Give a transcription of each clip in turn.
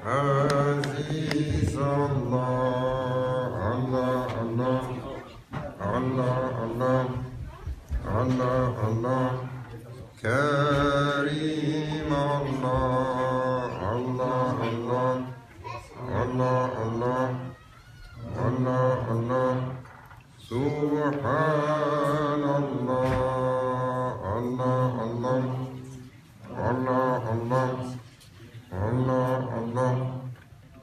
عزيز الله الله الله الله الله الله الله كريم الله الله الله الله الله الله الله سبحان الله الله الله الله الله الله الله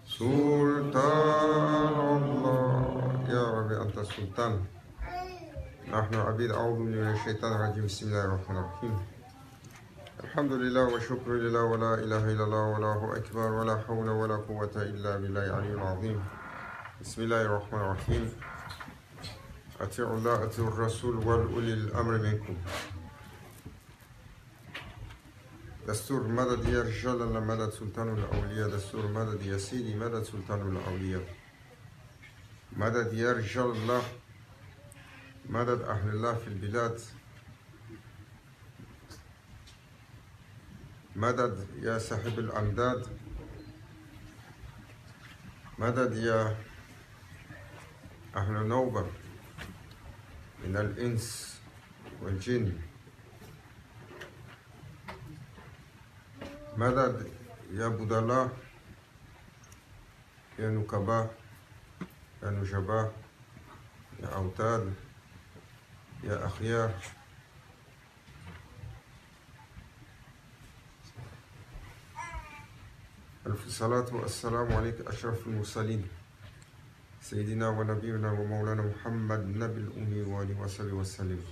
سلطان الله يا رب أنت السلطان نحن عبيد أعوذ من الشيطان الرجيم بسم الله الرحمن الرحيم الحمد لله والشكر لله ولا إله إلا الله والله أكبر ولا حول ولا قوة إلا بالله العلي العظيم بسم الله الرحمن الرحيم أطيعوا الله أطيعوا الرسول والأولي الأمر منكم دستور مدد يا رجال الله مدد سلطان الأولياء دستور مدد يا سيدي مدد سلطان الأولياء مدد يا رجال الله مدد أهل الله في البلاد مدد يا صاحب الأمداد مدد يا أهل النوبة من الإنس والجن مدد يا بدلاء يا نكباء يا نجباء يا أوتاد يا أخيار ألف صلاة والسلام عليك أشرف المرسلين سيدنا ونبينا ومولانا محمد النبي الأمي وآله وصحبه وسلم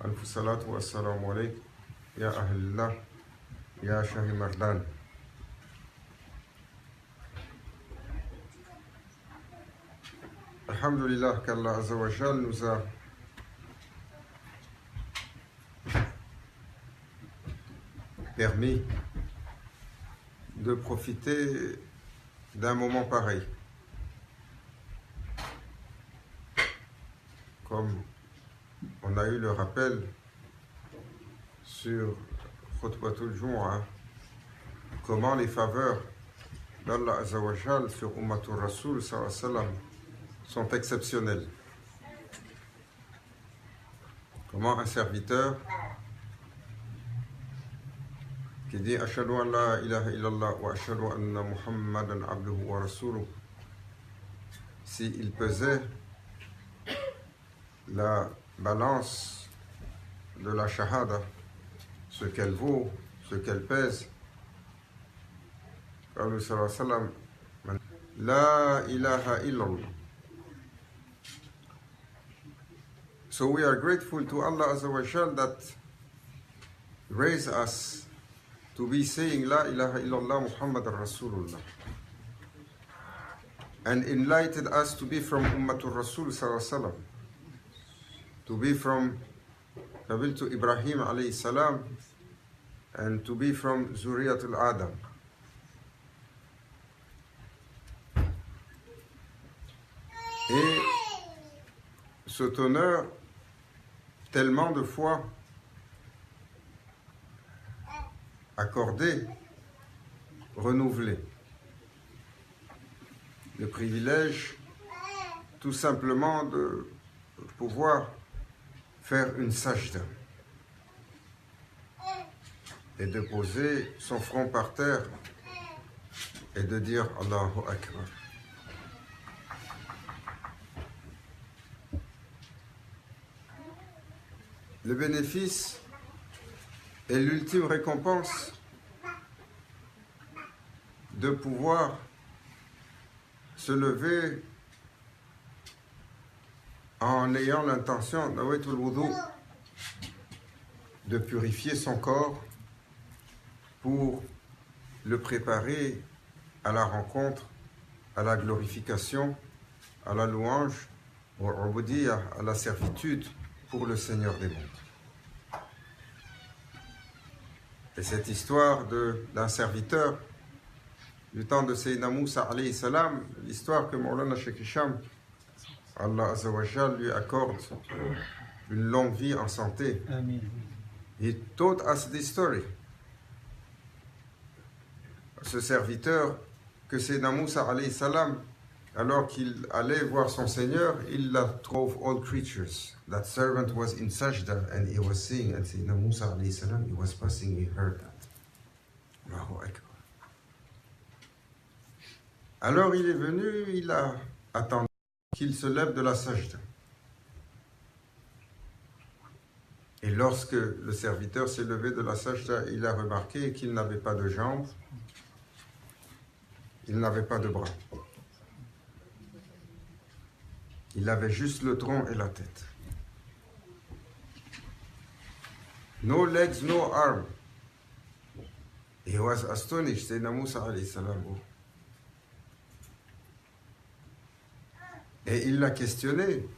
ألف صلاة والسلام عليك يا أهل الله يا شاه مردان Alhamdulillah qu'Allah Azza wa Jal nous a permis de profiter d'un moment pareil. Comme on a eu le rappel sur Khutbatul Jumu'ah, comment les faveurs d'Allah Azza wa Jal sur Ummatul Rasul sallallahu alayhi wa sallam sont exceptionnelles. Comment un serviteur qui dit Ashhadu an la ilaha illallah wa ashhadu anna Muhammadan abduhu wa rasuluh, s'il pesait la balance de la shahada, ce qu'elle vaut, ce qu'elle pèse, comme le sallallahu alayhi wa sallam, la ilaha illallah. So we are grateful to Allah Azza wa Jal that raised us to be saying La ilaha illallah Muhammadan Rasulullah and enlightened us to be from Ummatul Rasul sallallahu alaihi wasallam, to be from Qabiltu Ibrahim alayhi salam and to be from Zuriyatul Adam. Et cet honneur tellement de fois accordé, renouvelé. Le privilège tout simplement de pouvoir faire une sajda et de poser son front par terre et de dire Allahu Akbar. Le bénéfice et l'ultime récompense de pouvoir se lever en ayant l'intention de purifier son corps pour le préparer à la rencontre, à la glorification, à la louange, à la servitude pour le Seigneur des mondes. Et cette histoire d'un serviteur du temps de Sayyidina Moussa alayhi salam, l'histoire que Maulana Sheikh Hisham, Allah Azza wa Jal, lui accorde une longue vie en santé. Amen. He taught us this story. ce serviteur que Sayyidina Moussa alayhi salam, alors qu'il allait voir son Seigneur, il trouve all creatures. That servant was in sajda and he was seeing, and Sayyidina Moussa alayhi salam, he was passing, he heard that. Allahu Akbar. Alors il est venu, il a attendu qu'il se lève de la sajda. Et lorsque le serviteur s'est levé de la sajda, il a remarqué qu'il n'avait pas de jambes, il n'avait pas de bras. Il avait juste le tronc et la tête. No legs, no arm. He was astonished, Sayyidina Moussa alayhi salam. Et il l'a questionné.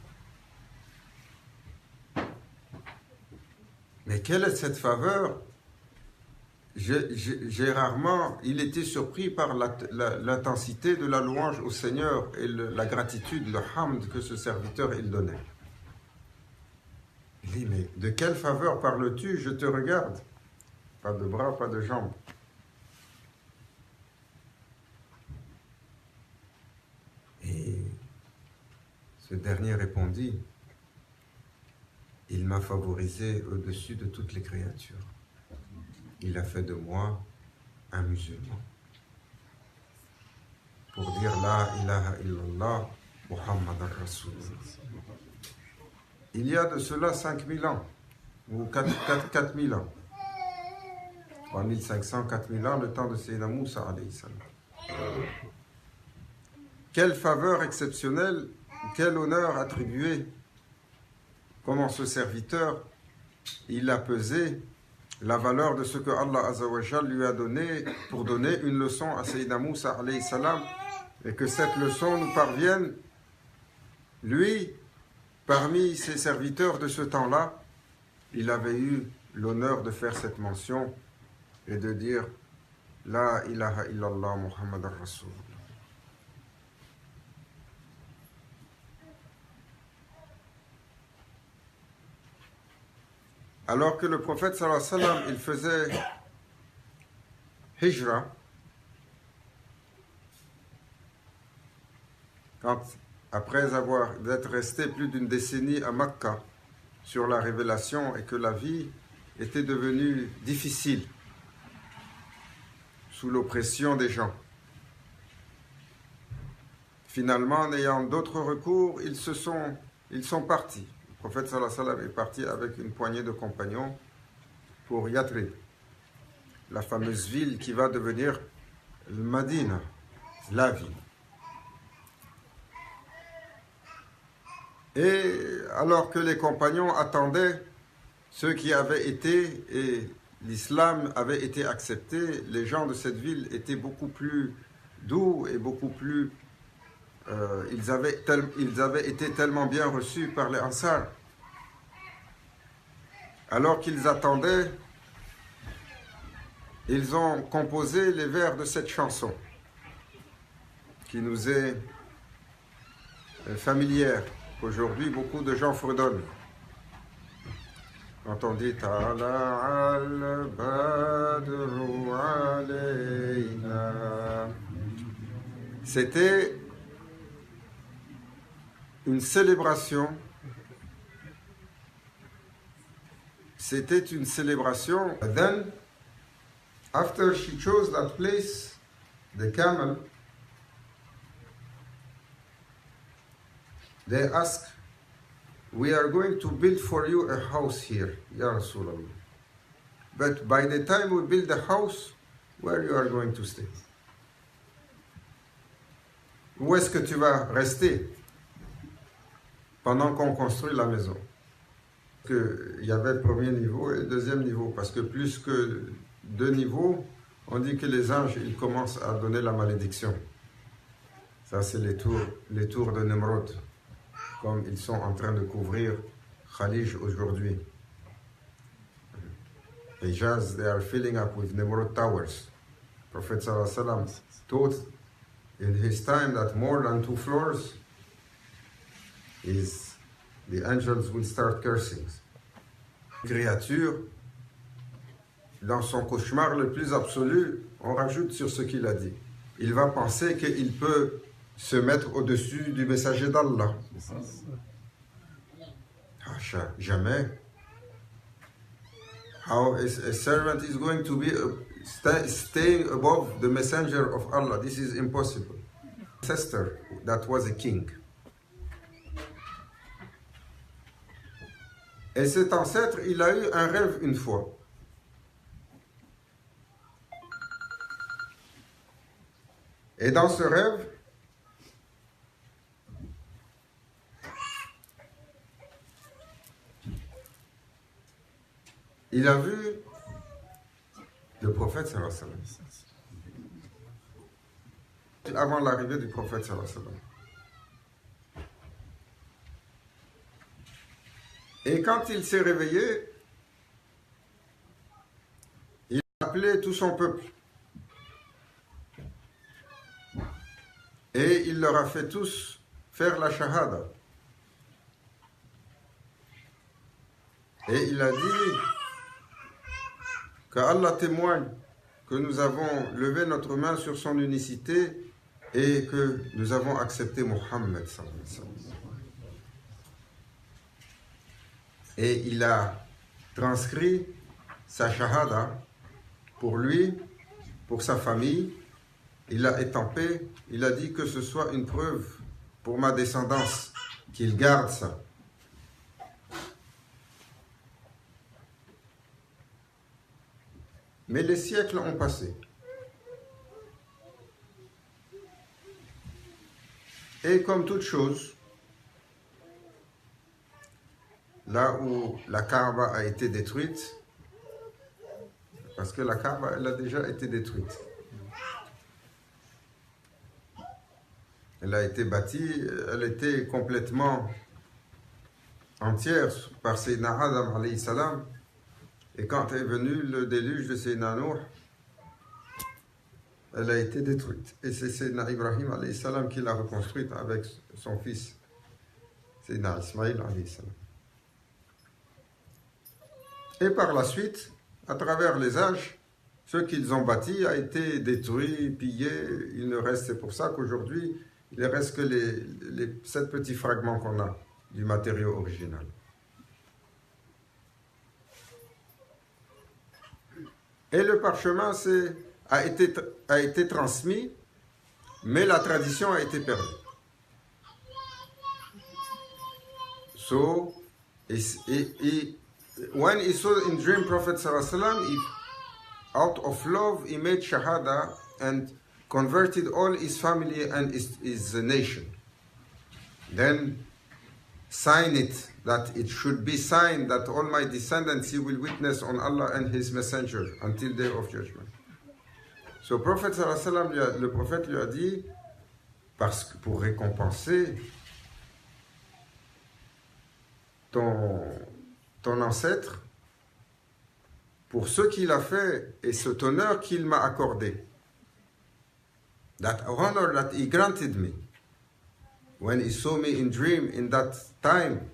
Mais quelle est cette faveur? J'ai rarement, il était surpris par l'intensité de la louange au Seigneur et la gratitude, le hamd que ce serviteur il donnait. Il dit, mais de quelle faveur parles-tu? Je te regarde. Pas de bras, pas de jambes. Et ce dernier répondit, il m'a favorisé au-dessus de toutes les créatures. Il a fait de moi un musulman. Pour dire la ilaha illallah, Muhammad al-Rasulullah. Il y a de cela 5000 ans, ou 4000 ans. 3500, 4000 ans, le temps de Sayyidina Moussa alayhi salam. Quelle faveur exceptionnelle, quel honneur attribué. Comment ce serviteur, il a pesé la valeur de ce que Allah Azza wa Jal lui a donné pour donner une leçon à Sayyidina Moussa alayhi salam, et que cette leçon nous parvienne. Lui, parmi ses serviteurs de ce temps-là, il avait eu l'honneur de faire cette mention et de dire La ilaha illallah Muhammad al-Rasul. Alors que le prophète sallallahu alayhi wa sallam, il faisait hijra, après d'être resté plus d'une décennie à Makka sur la révélation et que la vie était devenue difficile sous l'oppression des gens. Finalement, n'ayant d'autres recours, ils sont partis. Le prophète sallallahu alayhi wa sallam est parti avec une poignée de compagnons pour Yathrib, la fameuse ville qui va devenir le Madina, la ville. Et alors que les compagnons attendaient, ceux qui avaient été, et l'islam avait été accepté, les gens de cette ville étaient beaucoup plus doux et beaucoup plus... ils avaient été tellement bien reçus par les Ansar. Alors qu'ils attendaient, ils ont composé les vers de cette chanson qui nous est familière, qu'aujourd'hui beaucoup de gens fredonnent. Quand on dit Tala al-Badru alayna, c'était une célébration. C'était une célébration. Then, after she chose that place, the camel, they asked, we are going to build for you a house here, Ya Rasulallah. But by the time we build the house, where you are going to stay? Où est-ce que tu vas rester pendant qu'on construit la maison? Il y avait le premier niveau et le deuxième niveau, parce que plus que 2 niveaux, on dit que les anges, ils commencent à donner la malédiction. Ça, c'est les tours de Nemrod, comme ils sont en train de couvrir Khalij aujourd'hui. Hijaz, they are filling up with Nemrod towers. Prophet sallallahu alaihi wasallam taught in his time that more than 2 floors the angels will start cursing. Créature, dans son cauchemar le plus absolu, on rajoute sur ce qu'il a dit. Il va penser qu'il peut se mettre au-dessus du messager d'Allah. Jamais. How a servant is going to be staying above the messenger of Allah? This is impossible. Ancestor that was a king. Et cet ancêtre, il a eu un rêve une fois. Et dans ce rêve, il a vu le prophète sallallahu alayhi wa sallam. Avant l'arrivée du prophète sallallahu alayhi wa sallam. Et quand il s'est réveillé, il a appelé tout son peuple. Et il leur a fait tous faire la shahada. Et il a dit que Allah témoigne que nous avons levé notre main sur son unicité et que nous avons accepté Mohammed sallallahu alayhi wa sallam. Et il a transcrit sa shahada pour lui, pour sa famille. Il l'a étampé. Il a dit que ce soit une preuve pour ma descendance, qu'il garde ça. Mais les siècles ont passé. Et comme toute chose, là où la Kaaba a été détruite, parce que la Kaaba, elle a déjà été détruite. Elle a été bâtie, elle était complètement entière par Sayyidina Adam alayhi salam. Et quand est venu le déluge de Sayyidina Nuh, elle a été détruite. Et c'est Sayyidina Ibrahim alayhi salam qui l'a reconstruite avec son fils, Sayyidina Ismaïl alayhi salam. Et par la suite, à travers les âges, ce qu'ils ont bâti a été détruit, pillé. Il ne reste, c'est pour ça qu'aujourd'hui, il ne reste que les 7 petits fragments qu'on a du matériau original. Et le parchemin a été transmis, mais la tradition a été perdue. So, when he saw in dream Prophet sallallahu alaihi wasallam, out of love, he made shahada and converted all his family and his nation. Then sign it, that it should be signed that all my descendants he will witness on Allah and his messenger until day of judgment. So Prophet sallallahu alayhi wa sallam, le prophète lui a dit, parce que pour récompenser ton ancêtre pour ce qu'il a fait et cet honneur qu'il m'a accordé. That honor that he granted me when he saw me in dream in that time.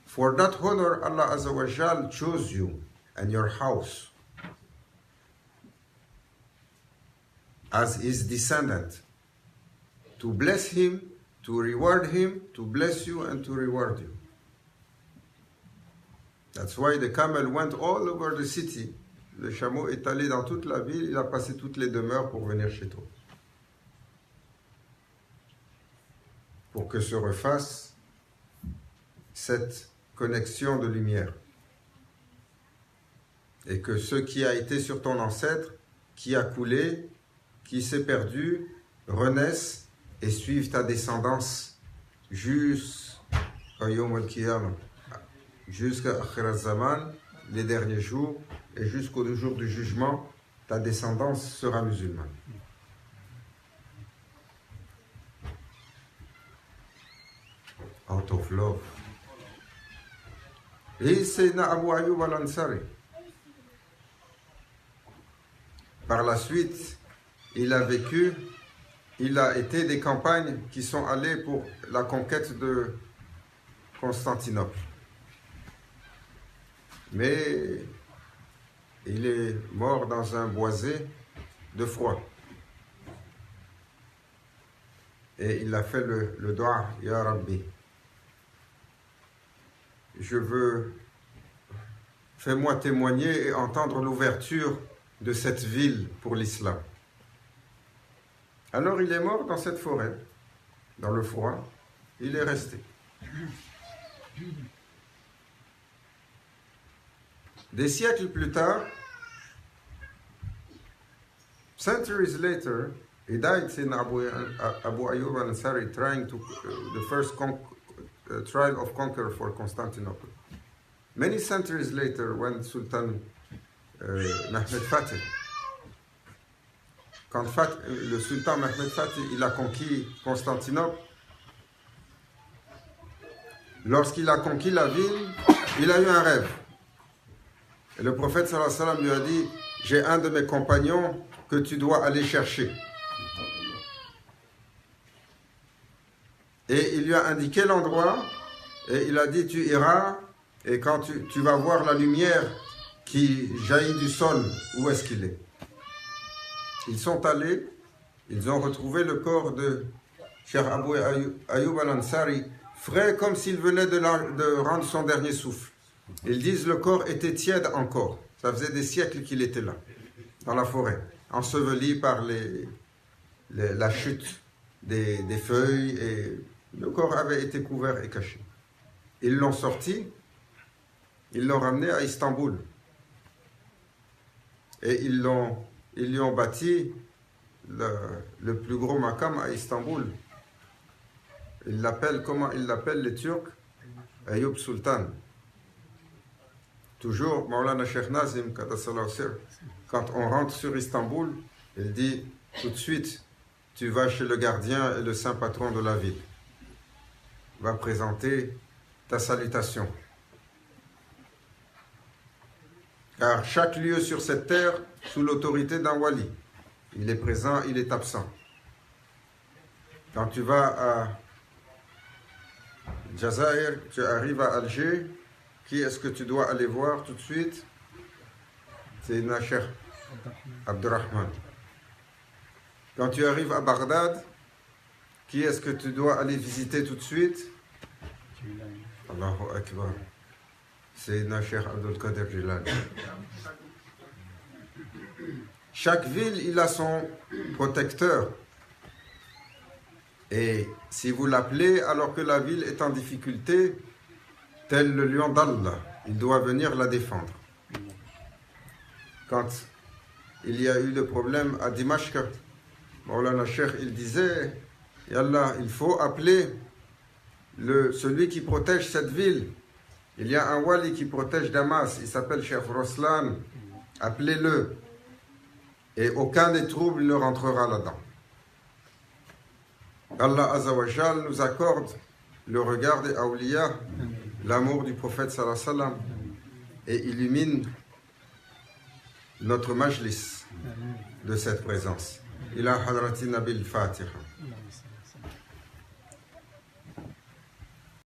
For that honor, Allah Azza wa Jal chose you and your house as his descendant to bless him, to reward him, to bless you and to reward you. That's why the camel went all over the city. Le chameau est allé dans toute la ville, il a passé toutes les demeures pour venir chez toi. Pour que se refasse cette connexion de lumière. Et que ce qui a été sur ton ancêtre, qui a coulé, qui s'est perdu, renaisse et suive ta descendance jusqu'à Yom al-Qiyamah, jusqu'à Akhir al-Zaman, les derniers jours, et jusqu'au jour du jugement, ta descendance sera musulmane. Out of love. Et c'est Abu Ayyub al-Ansari. Par la suite, il a vécu, il a été des campagnes qui sont allées pour la conquête de Constantinople. Mais il est mort dans un boisé de froid. Et il a fait le dua, Ya Rabbi. Fais-moi témoigner et entendre l'ouverture de cette ville pour l'islam. Alors il est mort dans cette forêt, dans le froid, il est resté. Des siècles plus tard, centuries later, he died in Abu Ayyub al-Ansari trying to the first trial of conquer for Constantinople. Many centuries later, when Sultan Mehmed Fatih, quand le sultan Mehmed Fatih il a conquis Constantinople, lorsqu'il a conquis la ville, il a eu un rêve. Et le prophète sallallahu alayhi wa sallam lui a dit, j'ai un de mes compagnons que tu dois aller chercher. Et il lui a indiqué l'endroit et il a dit, tu iras et quand tu vas voir la lumière qui jaillit du sol, où est-ce qu'il est? Ils sont allés, ils ont retrouvé le corps de Cheikh Abu Ayyub al-Ansari, frais comme s'il venait de rendre son dernier souffle. Ils disent le corps était tiède encore. Ça faisait des siècles qu'il était là, dans la forêt, enseveli par la chute des feuilles, et le corps avait été couvert et caché. Ils l'ont sorti, ils l'ont ramené à Istanbul. Et ils lui ont bâti le plus gros maqam à Istanbul. Comment ils l'appellent les Turcs? Ayyub Sultan. Toujours, Maulana Sheikh Nazim, quand on rentre sur Istanbul, il dit tout de suite, tu vas chez le gardien et le saint patron de la ville. Il va présenter ta salutation. Car chaque lieu sur cette terre, sous l'autorité d'un wali, il est présent, il est absent. Quand tu vas à Jazair, tu arrives à Alger, qui est-ce que tu dois aller voir tout de suite? C'est Cheikh Abdurrahman. Quand tu arrives à Bagdad, qui est-ce que tu dois aller visiter tout de suite? Allahu Akbar. C'est Cheikh Abdul Qadir Jilani. Chaque ville, il a son protecteur. Et si vous l'appelez alors que la ville est en difficulté, tel le lion d'Allah, il doit venir la défendre. Quand il y a eu le problème à Dimashq, Maulana Cheikh, il disait, Yallah, il faut appeler celui qui protège cette ville. Il y a un wali qui protège Damas, il s'appelle Cheikh Roslan, appelez-le. Et aucun des troubles ne rentrera là-dedans. Allah Azza wa Jal nous accorde le regard des awliya, l'amour du prophète sallallahu alayhi wa sallam, et illumine notre majlis de cette présence. Ila hadrati Nabil Fatiha.